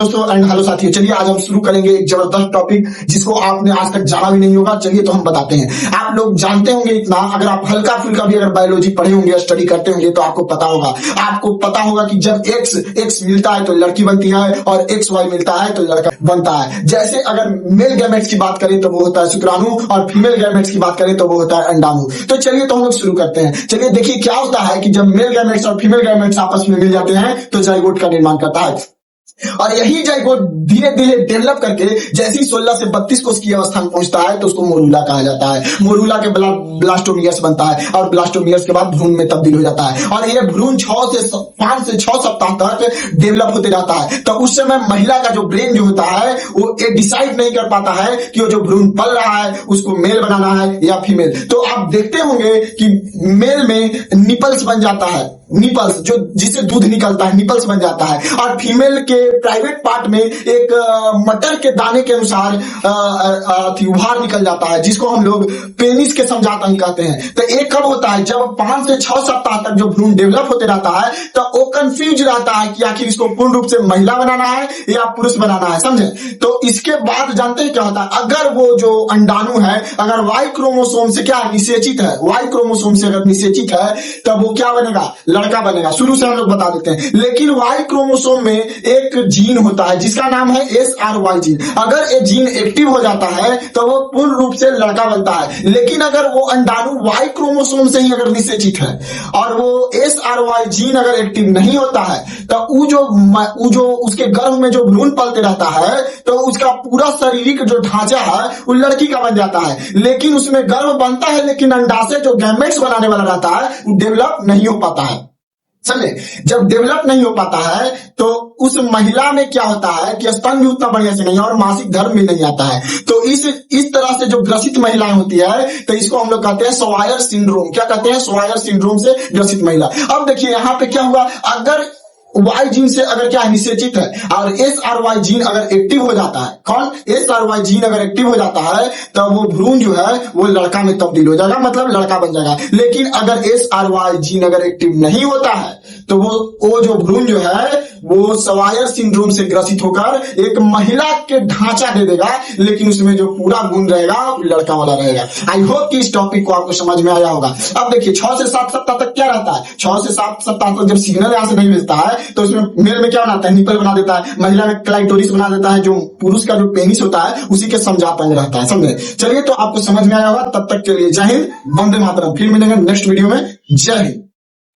दोस्तों and hello साथियों, चलिए आज हम शुरू करेंगे एक जबरदस्त टॉपिक जिसको आपने आज तक जाना भी नहीं होगा। चलिए तो हम बताते हैं। आप लोग जानते होंगे इतना, अगर आप हल्का फुल्का भी अगर बायोलॉजी पढ़े होंगे, स्टडी करते होंगे तो आपको पता होगा कि जब एक्स मिलता है तो लड़की बनती है और एक्स वाई मिलता है तो लड़का बनता है। जैसे अगर मेल गैमेट्स की बात करें तो वो होता है शुक्राणु और फीमेल गैमेट्स की बात करें तो वो होता है अंडाणु। तो चलिए तो हम लोग शुरू करते हैं। चलिए देखिए क्या होता है कि जब मेल गैमेट्स और फीमेल गैमेट्स आपस में मिल जाते हैं तो जाइगोट का निर्माण करता है और यही जाइगोट धीरे धीरे डेवलप करके जैसे 16 से 32 कोष की अवस्था में पहुंचता है तो उसको मोरूला कहा जाता है। मोरूला के ब्लास्टोमियर्स बनता है और ब्लास्टोमियर्स के बाद भ्रूण में तब्दील हो जाता है और ये भ्रूण 5 से 6 सप्ताह तक डेवलप होते रहता है। तो उस समय महिला का जो ब्रेन जो होता है वो ये डिसाइड नहीं कर पाता है कि वो जो भ्रूण पल रहा है उसको मेल बनाना है या फीमेल। तो आप देखते होंगे कि मेल में निपल्स बन जाता है, निपल्स जो जिससे दूध निकलता है निपल्स बन जाता है और फीमेल के प्राइवेट पार्ट में एक मटर के दाने के अनुसार उभार निकल जाता है जिसको हम लोग पेनिस के समझाता ही कहते हैं। तो एक कब होता है जब 5 से 6 सप्ताह तक जो भ्रूण डेवलप होते रहता है तो वो कंफ्यूज रहता है कि आखिर इसको पूर्ण रूप से महिला बनाना है या पुरुष बनाना है, समझे। तो इसके बाद जानते हैं क्या होता है, अगर वो जो अंडाणु है अगर वाई क्रोमोसोम से क्या निषेचित है, वाई क्रोमोसोम से अगर निषेचित है तब वो क्या बनेगा, लड़का बनेगा। शुरू से हम लोग बता देते हैं। लेकिन वाई क्रोमोसोम में एक जीन होता है जिसका नाम है SRY जीन। अगर ये जीन एक्टिव हो जाता है तो वो पूर्ण रूप से लड़का बनता है। लेकिन अगर वो अंडाणु वाई क्रोमोसोम से ही अगर निषेचित है और वो SRY जीन अगर एक्टिव नहीं होता है तो वो जो उसके गर्भ में जो भ्रूण पलते रहता है तो उसका पूरा शारीरिक जो ढांचा है वो लड़की का बन जाता है। लेकिन उसमें गर्भ बनता है लेकिन अंडाशय जो गैमेट्स बनाने वाला रहता है वो डेवलप नहीं हो पाता है, समझे। जब डेवलप नहीं हो पाता है तो उस महिला में क्या होता है कि स्तन भी उतना बढ़िया से नहीं है और मासिक धर्म भी नहीं आता है। तो इस तरह से जो ग्रसित महिलाएं होती है तो इसको हम लोग कहते हैं स्वायर सिंड्रोम। क्या कहते हैं, स्वायर सिंड्रोम से ग्रसित महिला। अब देखिए यहाँ पे क्या हुआ, अगर वाई जीन से अगर क्या निषेचित है और SRY जीन अगर एक्टिव हो जाता है, कौन, SRY जीन अगर एक्टिव हो जाता है तो वो भ्रूण जो है वो लड़का में तब्दील हो जाएगा, मतलब लड़का बन जाएगा। लेकिन अगर SRY जीन अगर एक्टिव नहीं होता है तो वो जो भ्रूण जो है वो स्वायर सिंड्रोम से ग्रसित होकर एक महिला के ढांचा दे देगा लेकिन उसमें जो पूरा गुण रहेगा वो लड़का वाला रहेगा। आई होप कि इस टॉपिक को आपको समझ में आया होगा। अब देखिए 6 से 7 सप्ताह तक क्या रहता है, 6 से 7 सप्ताह तक जब सिग्नल यहाँ से नहीं भेजता है तो उसमें मेल में क्या बनाता है, निपल बना देता है, महिला में क्लाइटोरिस बना देता है, जो पुरुष का जो पेनिस होता है उसी के समझाता में रहता है, समझे। चलिए तो आपको समझ में आया होगा। तब तक के लिए जय हिंद, वंदे मातरम। फिर मिलेंगे नेक्स्ट वीडियो में। जय हिंद।